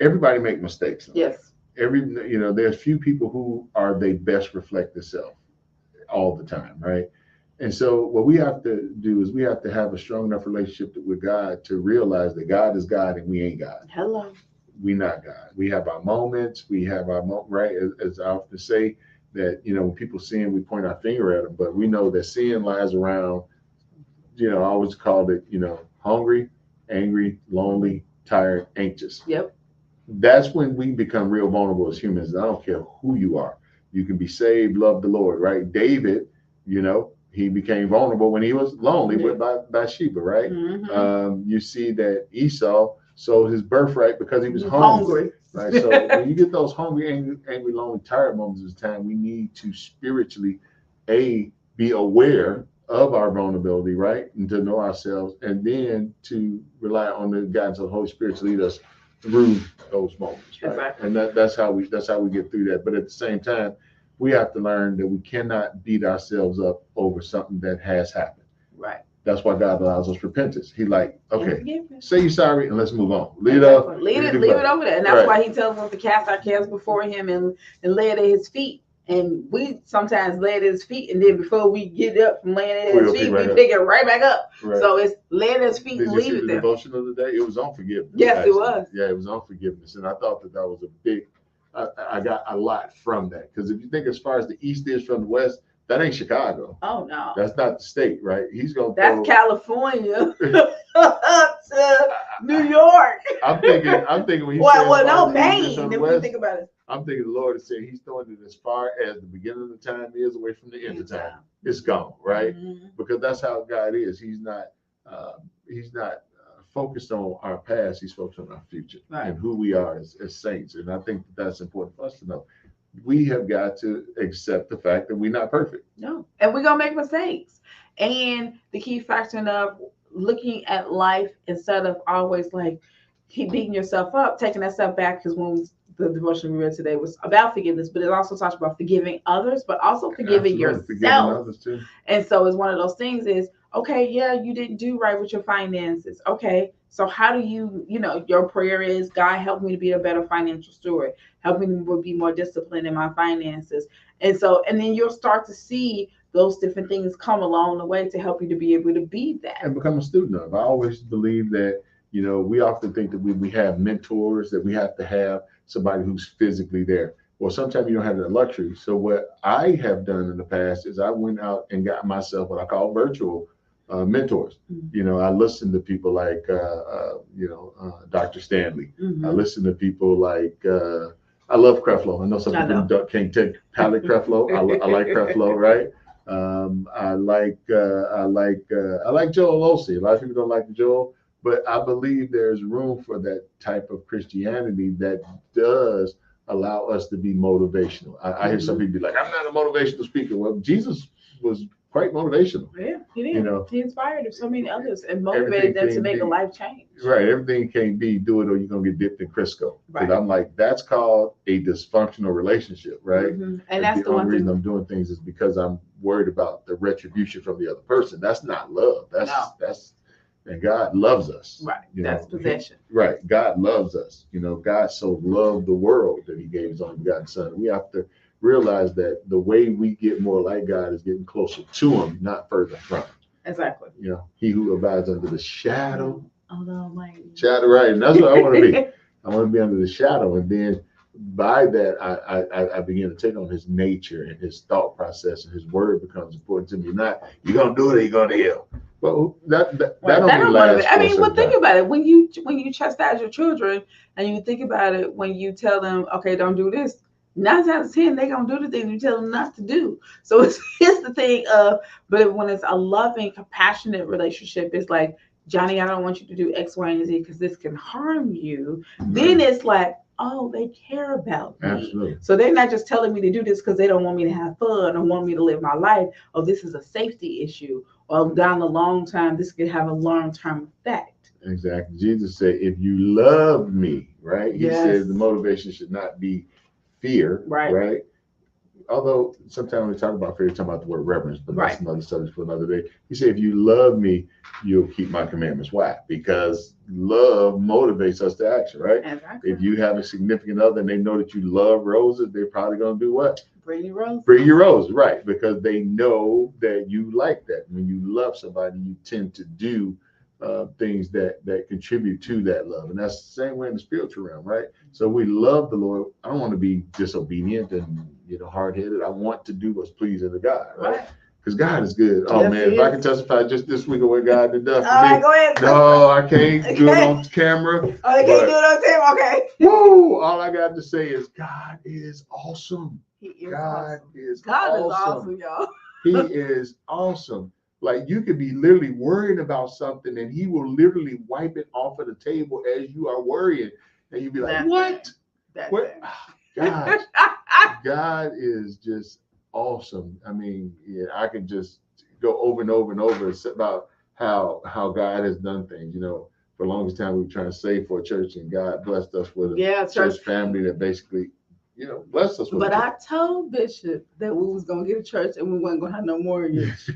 Everybody make mistakes. Yes. There's few people who are their best reflective self all the time, right? And so what we have to do is we have to have a strong enough relationship with God to realize that God is God and we ain't God. Hello. We not God. We have our moments. We have our right, as I often say, that, when people sin, we point our finger at them, but we know that sin lies around, I always called it, hungry, angry, lonely, tired, anxious. Yep. That's when we become real vulnerable as humans. I don't care who you are. You can be saved, love the Lord, right? David, he became vulnerable when he was lonely with Bathsheba, right? Mm-hmm. You see that Esau sold his birthright because he was hungry. Right. So when you get those hungry, angry, lonely, tired moments of time, we need to spiritually, be aware of our vulnerability, right? And to know ourselves, and then to rely on the guidance of the Holy Spirit to lead us through those moments, right? Exactly. And that's how we get through that. But at the same time, we have to learn that we cannot beat ourselves up over something that has happened. Right. That's why God allows us repentance. He like, okay, and say you're sorry and let's move on. Leave it over there. And that's why he tells us to cast our cares before him and lay it at his feet. And we sometimes lay it at his feet, and then before we get up from laying it at his feet, we pick it right back up. Right. So it's lay it at his feet and leave it there. Did you see the devotion of the day? It was on forgiveness. Yes, actually. It was. Yeah, it was on forgiveness. And I thought that was a big, I got a lot from that. Because if you think as far as the East is from the West, that ain't Chicago. Oh, no. That's not the state, right? He's going to That's California to New York. I'm thinking when he says Maine, if you think about it. I'm thinking the Lord is saying he's throwing it as far as the beginning of the time is away from the end of time. It's gone, right? Mm-hmm. Because that's how God is. He's not focused on our past. He's focused on our future, right, and who we are as saints. And I think that's important for us to know. We have got to accept the fact that we're not perfect. No, and we're going to make mistakes. And the key factor of looking at life instead of always keep beating yourself up, taking that step back, because when the devotion we read today was about forgiveness, but it also talks about forgiving others, but also forgiving yourself. Forgiving others too. And so it's one of those things is, okay, yeah, you didn't do right with your finances. Okay, so how do you, your prayer is, God, help me to be a better financial steward. Help me to be more disciplined in my finances. And then you'll start to see those different things come along the way to help you to be able to be that. And become a student of. I always believe that, we often think that we have mentors, that we have to have somebody who's physically there. Well, sometimes you don't have that luxury. So what I have done in the past is I went out and got myself what I call virtual mentors. Mm-hmm. I listen to people like, Dr. Stanley. Mm-hmm. I listen to people like, I love Creflo. I know some people can't take Palette Creflo. I like Creflo, right? I like Joel Osteen. A lot of people don't like Joel, but I believe there's room for that type of Christianity that does allow us to be motivational. I hear some people be like, I'm not a motivational speaker. Well, Jesus was quite motivational. Yeah, he did. He inspired so many others and motivated them to make a life change. Right. Everything can't be do it or you're going to get dipped in Crisco. Right. I'm like, that's called a dysfunctional relationship, right? Mm-hmm. And that's the only reason I'm doing things is because I'm worried about the retribution from the other person. That's not love. And God loves us. Right. That's possession. Right. God loves us. God so loved the world that he gave his only begotten son. We have to realize that the way we get more like God is getting closer to him, not further from him. Exactly. He who abides under the shadow. Oh, no, my. Shadow, right. And that's what I want to be. I want to be under the shadow. And then by that, I begin to take on his nature and his thought process, and his word becomes important to me. Not, you're going to do it or you're going to hell. Well, that don't last. I mean, think about it. When you chastise your children, and you think about it, when you tell them, okay, don't do this, 9 times out of 10, they're going to do the thing you tell them not to do. So it's the thing of, but when it's a loving, compassionate relationship, it's like, Johnny, I don't want you to do X, Y, and Z because this can harm you. Mm-hmm. Then it's like, oh, they care about me. Absolutely. So they're not just telling me to do this because they don't want me to have fun or want me to live my life. Oh, this is a safety issue. Or down the long time, this could have a long-term effect. Exactly. Jesus said, if you love me, right? He said the motivation should not be fear, right? Although sometimes we talk about fear, we talk about the word reverence, but that's another subject for another day. He said, if you love me, you'll keep my commandments. Why? Because love motivates us to action, right? Exactly. If you have a significant other and they know that you love roses, they're probably going to do what? Bring you roses. Bring you roses, right? Because they know that you like that. When you love somebody, you tend to do things that contribute to that love. And that's the same way in the spiritual realm, right? So we love the Lord. I don't want to be disobedient and hard-headed. I want to do what's pleasing to God, right? Because God is good. Oh, Yes, man, if I can testify just this week of what God did done for All me. right, go ahead. No, I can't do it on camera. Oh, you can't do it on camera? Okay. Woo! All I got to say is God is awesome. He is God awesome. is God awesome. is awesome, y'all. He is awesome. Like, you could be literally worrying about something and he will literally wipe it off of the table as you are worrying. And you'd be like, That's what? That's What? it. God, God is just awesome. I mean, yeah, I can just go over and over and over about how God has done things. For the longest time we were trying to save for a church, and God blessed us with a church family that basically, blessed us with. But I told Bishop that we was gonna get a church and we wasn't gonna have no mortgage.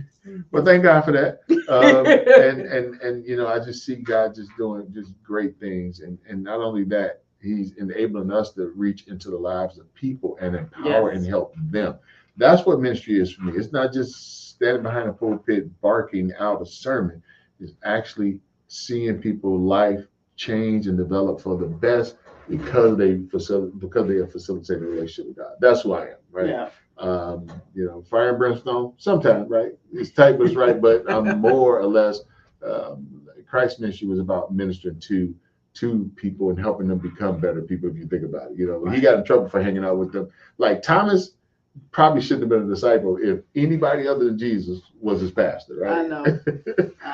Well, thank God for that. And I just see God just doing just great things, and not only that, He's enabling us to reach into the lives of people and empower and help them. That's what ministry is for me. It's not just standing behind a pulpit barking out a sermon. It's actually seeing people's life change and develop for the best because they have facilitated a relationship with God. That's who I am, right? Yeah. Fire and brimstone sometimes, right? It's tight, but it's right. But I'm more or less. Christ's ministry was about ministering to people and helping them become better people. If you think about it, he got in trouble for hanging out with them. Like Thomas probably shouldn't have been a disciple if anybody other than Jesus was his pastor, right? I know.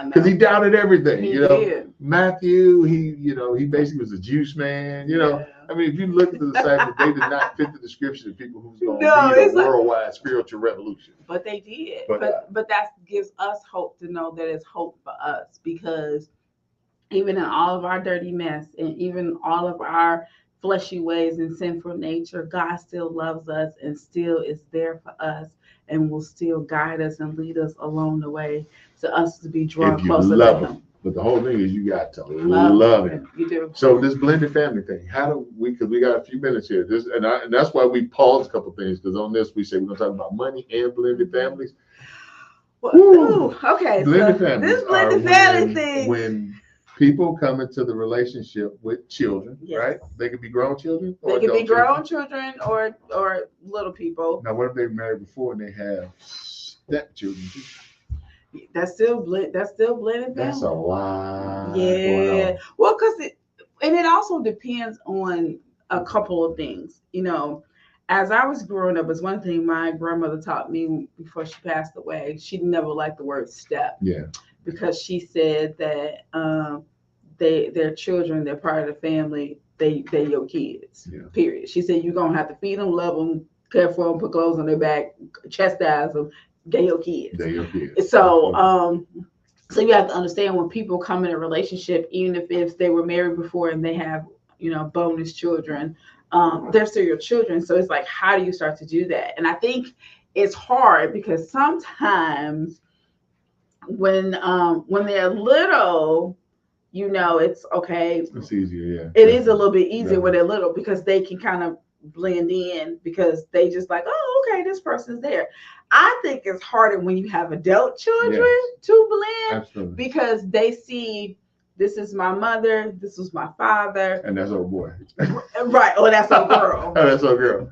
Because he doubted everything. He did. Matthew, he basically was a juice man. I mean, if you look at the disciples, they did not fit the description of people who's going to lead a worldwide spiritual revolution. But they did. But that gives us hope to know that it's hope for us, because even in all of our dirty mess and even all of our fleshy ways and sinful nature, God still loves us and still is there for us and will still guide us and lead us along the way to us to be drawn closer to Him. But the whole thing is you got to love Him. You do. So this blended family thing, because we got a few minutes here, and that's why we paused a couple things, because on this we say we're going to talk about money and blended families. Well, okay. Blended families. This blended family thing. When people come into the relationship with children, right? They could be grown children. They could be grown children or little people. Now, what if they're married before and they have stepchildren? That's still blended family. That's a lot. Yeah. Well, it also depends on a couple of things. As I was growing up, it's one thing my grandmother taught me before she passed away. She never liked the word step. Yeah. Because she said that their children, they're part of the family, they're your kids. Yeah. Period. She said you're gonna have to feed them, love them, care for them, put clothes on their back, chastise them. They're your kids. They're your kids. So so you have to understand, when people come in a relationship, even if they were married before and they have bonus children, they're still your children. So it's like, how do you start to do that? And I think it's hard because sometimes when they're little, it's okay. It's easier, yeah. It is a little bit easier when they're little because they can kind of blend in because they just like, oh, okay, this person's there. I think it's harder when you have adult children to blend. Absolutely. Because they see, this is my mother, this was my father. And that's our boy. Right. Oh, that's our girl. Oh, that's our girl.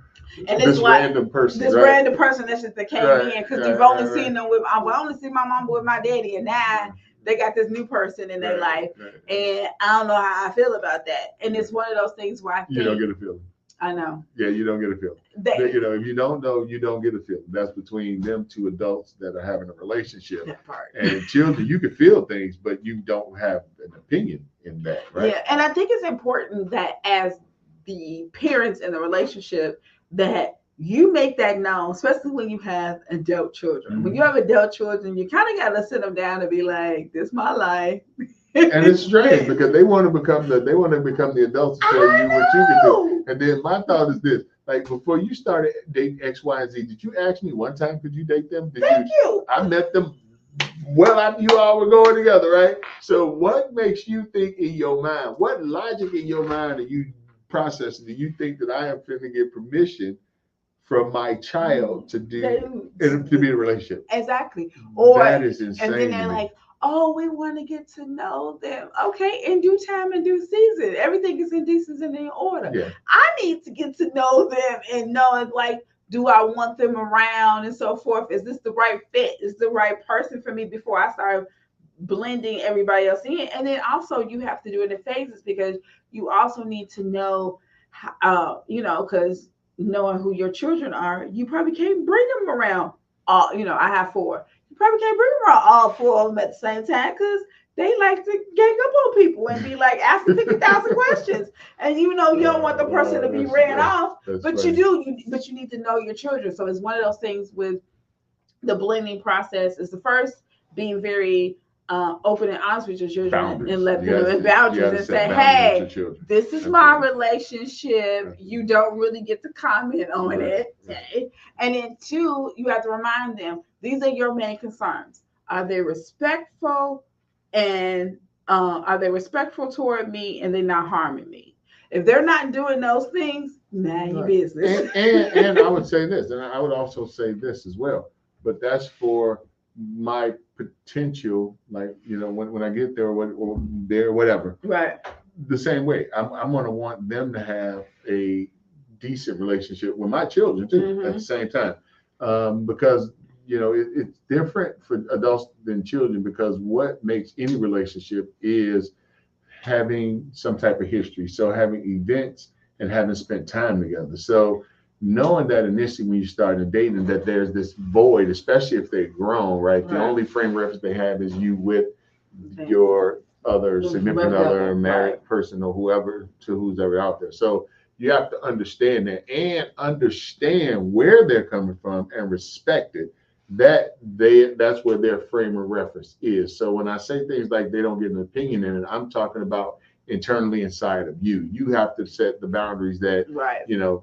And this random person. This random person that came in because you've only seen them with. I only see my mom with my daddy, and now they got this new person in their life, and I don't know how I feel about that. And it's one of those things where I think you don't get a feeling. I know. Yeah, you don't get a feeling. If you don't know, you don't get a feeling. That's between them two adults that are having a relationship. That part. And children, you can feel things, but you don't have an opinion in that, right? Yeah, and I think it's important that as the parents in the relationship, that you make that known, especially when you have adult children. Mm-hmm. When you have adult children, you kind of got to sit them down and be like, "This is my life." And it's strange because they want to become the adults to tell you what you can do. And then my thought is this: like, before you started dating X, Y, and Z, did you ask me one time could you date them? Thank you. I met them well after you all were going together, right? So what makes you think in your mind? What logic in your mind are you processing? Do you think that I am going to get permission from my child to be in a relationship? Exactly. Or that is insane. And then they're like, oh, we want to get to know them. Okay, in due time, in due season. Everything is in decency and in order. Yeah. I need to get to know them and know, like, do I want them around and so forth? Is this the right fit? Is the right person for me before I start blending everybody else in? And then also you have to do it in phases, because you also need to know, because knowing who your children are, you probably can't bring them around all. I have 4. You probably can't bring around all 4 of them at the same time, because they like to gang up on people and be like asking 50,000 questions, and you don't want the person to be ran off, but funny. but you need to know your children. So it's one of those things with the blending process. Is the first being very open and honest with your children, Boundaries. and let them know boundaries and say, hey, this is my relationship. You don't really get to comment on it. Okay? And then 2, you have to remind them, these are your main concerns. Are they respectful? And are they respectful toward me, and they're not harming me? If they're not doing those things, mind your business. And I would say this, and I would also say this as well, but that's for my potential, like, when I get there or there, whatever. Right. The same way, I'm going to want them to have a decent relationship with my children too, at the same time, because it's different for adults than children, because what makes any relationship is having some type of history. So having events and having spent time together. So knowing that initially when you start dating, that there's this void, especially if they're grown, right? The only frame reference they have is you with your other significant other, married person, or who's ever out there. So you have to understand that, and understand where they're coming from, and respect it. That's where their frame of reference is. So when I say things like they don't get an opinion in it, I'm talking about internally inside of you. You have to set the boundaries that,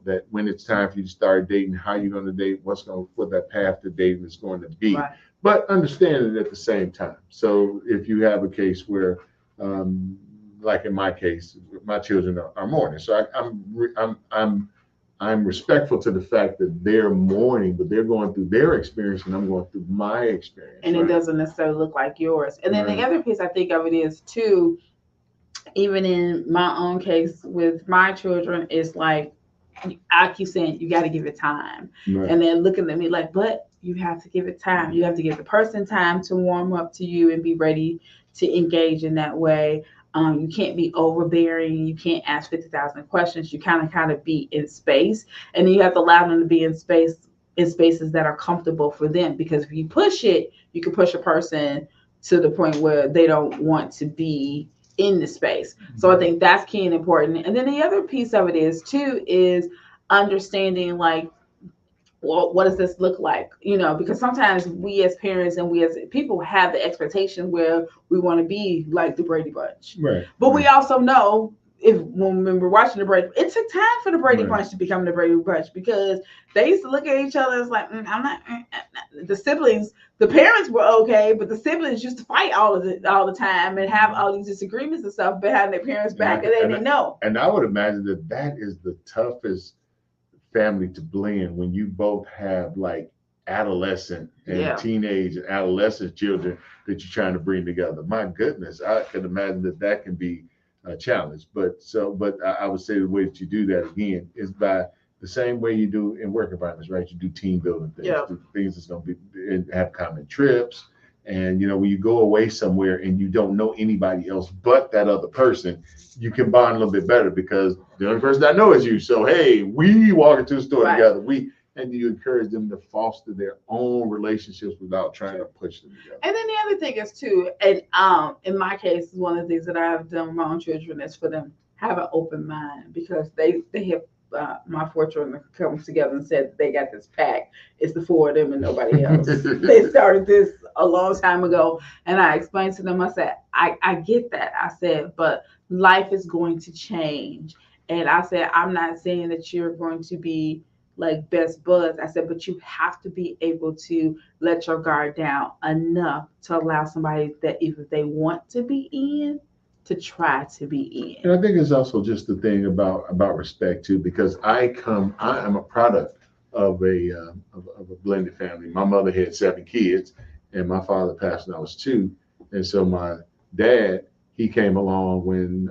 that when it's time for you to start dating, how you're going to date, what that path to dating is going to be. Right. But understand it at the same time. So if you have a case where, like in my case, my children are mourning, so I'm respectful to the fact that they're mourning, but they're going through their experience and I'm going through my experience. And it doesn't necessarily look like yours. And then the other piece I think of it is too, even in my own case with my children, is like, I keep saying, you got to give it time. Right. And they're looking at me like, but you have to give it time. You have to give the person time to warm up to you and be ready to engage in that way. You can't be overbearing. You can't ask 50,000 questions. You kind of be in space, and then you have to allow them to be in spaces that are comfortable for them. Because if you push it, you can push a person to the point where they don't want to be in the space. So I think that's key and important. And then the other piece of it is understanding, like, well, what does this look like? Because sometimes we as parents and we as people have the expectation where we want to be like the Brady Bunch. Right. But we also know when we're watching the Brady, it took time for the Brady Bunch to become the Brady Bunch, because they used to look at each other as like, I'm not. The siblings, the parents were okay, but the siblings used to fight all the time and have all these disagreements and stuff behind their parents' back, and they didn't know. And I would imagine that is the toughest family to blend, when you both have like adolescent and teenage and adolescent children that you're trying to bring together. My goodness, I can imagine that can be a challenge. But I would say the way that you do that again is by the same way you do in work environments, right? You do team building things, do things that's going to be, and have common trips. And when you go away somewhere and you don't know anybody else but that other person, you can bond a little bit better, because the only person I know is you. So hey, we walk into the store together. And you encourage them to foster their own relationships without trying to push them together. And then the other thing is too, and in my case, one of the things that I've done with my own children is for them have an open mind, because they have. My 4 children come together and said they got this pact. It's the 4 of them and nobody else. They started this a long time ago, and I explained to them, I said, I get that. I said, but life is going to change. And I said, I'm not saying that you're going to be like best buds. I said, but you have to be able to let your guard down enough to allow somebody that if they want to be in, to try to be in. And I think it's also just the thing about respect too, because I am a product of a blended family. My mother had 7 kids, and my father passed when I was 2. And so my dad, he came along when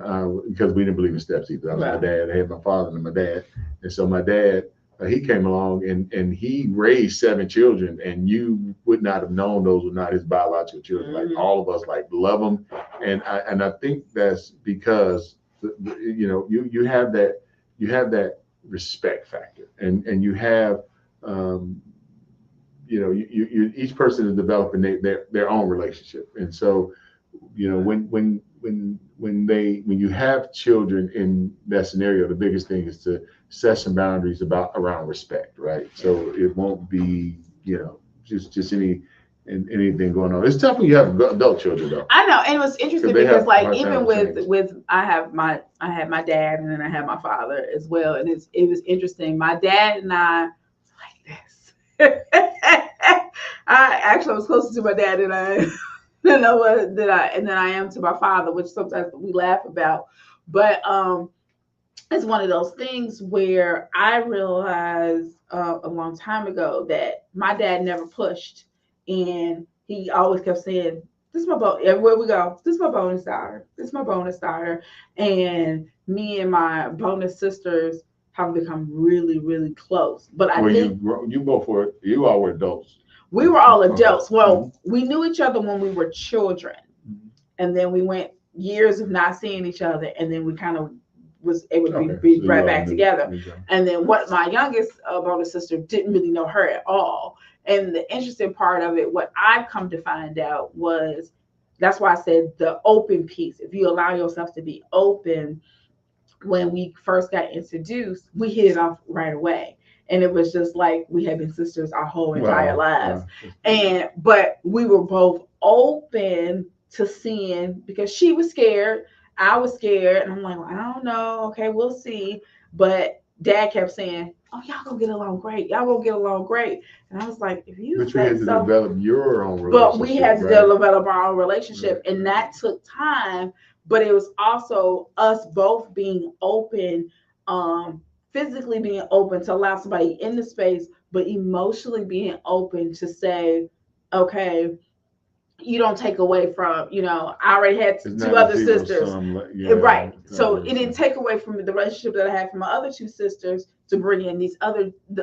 because we didn't believe in steps either. I was my dad. I had my father and my dad, and so my dad. He came along and he raised 7 children, and you would not have known those were not his biological children. Like all of us, like love them, and I think that's because you have that respect factor, and you have you each person is developing their own relationship, and so when you have children in that scenario, the biggest thing is to set some boundaries around respect, right? So it won't be just anything going on. It's tough when you have adult children, though. I know, and it was interesting because like even with I had my dad, and then I had my father as well, and it was interesting. My dad and I like this. I was closer to my dad than I am to my father, which sometimes we laugh about. But it's one of those things where I realized a long time ago that my dad never pushed, and he always kept saying, "This is my bonus." Everywhere we go, "This is my bonus daughter. This is my bonus daughter." And me and my bonus sisters have become really, really close. But I think you all were adults. We were all adults. Well, we knew each other when we were children, and then we went years of not seeing each other, and then we kind of was able to be right back together. And then what my youngest bonus sister didn't really know her at all. And the interesting part of it, what I've come to find out was, that's why I said the open piece. If you allow yourself to be open, when we first got introduced, we hit it off right away. And it was just like we had been sisters our whole entire lives. But we were both open to seeing, because she was scared, I was scared, and I'm like, well, I don't know. Okay, we'll see. But Dad kept saying, "Oh, y'all gonna get along great. Y'all gonna get along great." And I was like, "If you but you had to develop your own relationship." But we had to develop our own relationship, and that took time. But it was also us both being open, physically being open to allow somebody in the space, but emotionally being open to say, okay, you don't take away from, I already had 2 other sisters. Right. So it didn't take away from the relationship that I had from my other 2 sisters to bring in the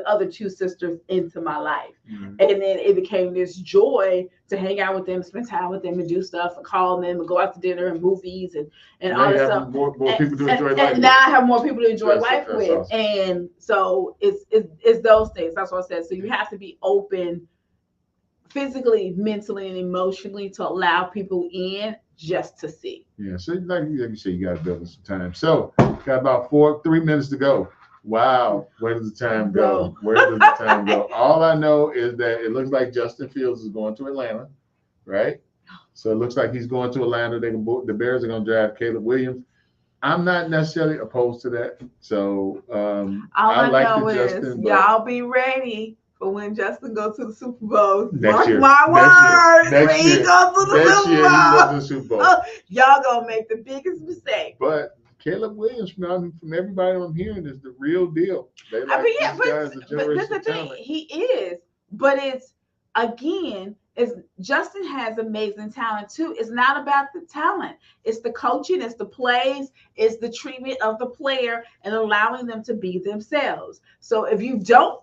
other 2 sisters into my life. And then it became this joy to hang out with them, spend time with them, and do stuff, and call them, and go out to dinner and movies and all that stuff. More people to enjoy life and now I have more people to enjoy life with. Awesome. And so it's those things. That's what I said. So you have to be open physically, mentally, and emotionally to allow people in just to see. Yeah, so like you said, you got to build some time. So got about 3 minutes to go. Wow, where does the time go? Where does the time go? All I know is that it looks like Justin Fields is going to Atlanta, right? So it looks like he's going to Atlanta. The Bears are going to draft Caleb Williams. I'm not necessarily opposed to that. So I like Justin. Y'all be ready for when Justin goes to the Super Bowl. Mark my words. When he goes to the Super Bowl. Y'all gonna make the biggest mistake. But Caleb Williams, from everybody I'm hearing, is the real deal. They like these guys, but that's the thing. He is. But Justin has amazing talent too. It's not about the talent. It's the coaching, it's the plays, it's the treatment of the player and allowing them to be themselves. So if you don't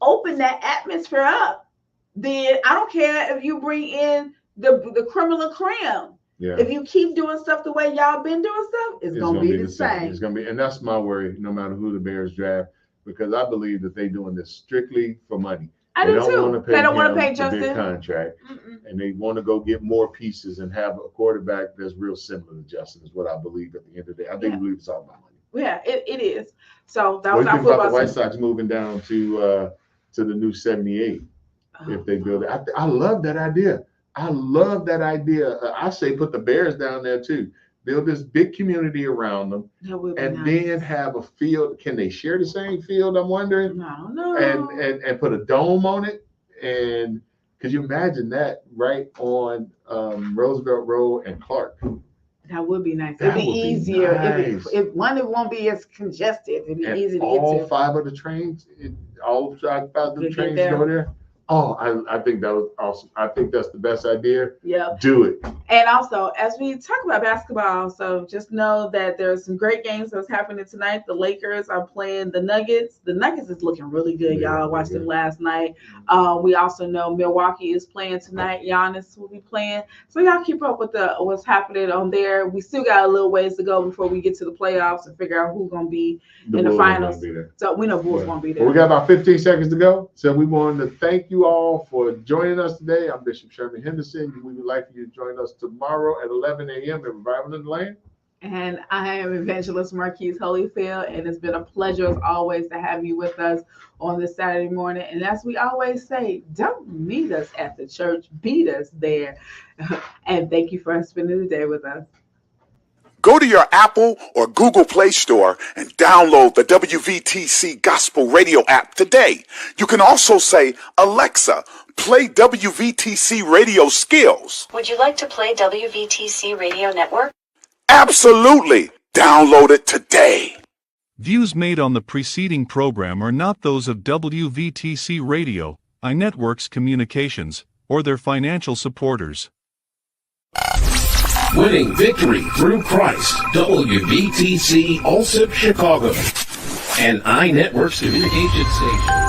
open that atmosphere up, then I don't care if you bring in the criminal creme. Yeah. If you keep doing stuff the way y'all been doing stuff, it's gonna be the same. It's gonna be, and that's my worry, no matter who the Bears draft, because I believe that they're doing this strictly for money. I do too. They don't want to pay Justin a big contract, and they want to go get more pieces and have a quarterback that's real similar to Justin. Is what I believe at the end of the day. I believe it's all about money. Yeah, it is. So that was about the White Sox moving down to the new 78 if they build it. I love that idea. I say put the Bears down there too. Build this big community around them, and then have a field. Can they share the same field? I'm wondering. I don't know. And put a dome on it. And could you imagine that right on Roosevelt Road and Clark? That would be nice. It'd be easier. Nice. It won't be as congested. It'd be easy to get to. All 5 of the trains, go there. Oh, I think that was awesome. I think that's the best idea. Yeah. Do it. And also, as we talk about basketball, so just know that there's some great games that's happening tonight. The Lakers are playing the Nuggets. The Nuggets is looking really good, y'all. Watched them last night. We also know Milwaukee is playing tonight. Giannis will be playing. So y'all keep up with what's happening on there. We still got a little ways to go before we get to the playoffs and figure out who's going to be in the finals. So we know Bulls won't be there. Well, we got about 15 seconds to go. So we wanted to thank you all for joining us today. I'm Bishop Sherman Henderson. We would like for you to join us tomorrow at 11 a.m. at Revival in the Land. And I am Evangelist Marquise Holyfield, and it's been a pleasure as always to have you with us on this Saturday morning. And as we always say, don't meet us at the church, beat us there. And thank you for spending the day with us. Go to your Apple or Google Play Store and download the WVTC Gospel Radio app today. You can also say, Alexa, play WVTC Radio Skills. Would you like to play WVTC Radio Network? Absolutely. Download it today. Views made on the preceding program are not those of WVTC Radio, iNetworks Communications, or their financial supporters. Winning victory through Christ, WVTC Allsip Chicago, and iNetworks Communication Station.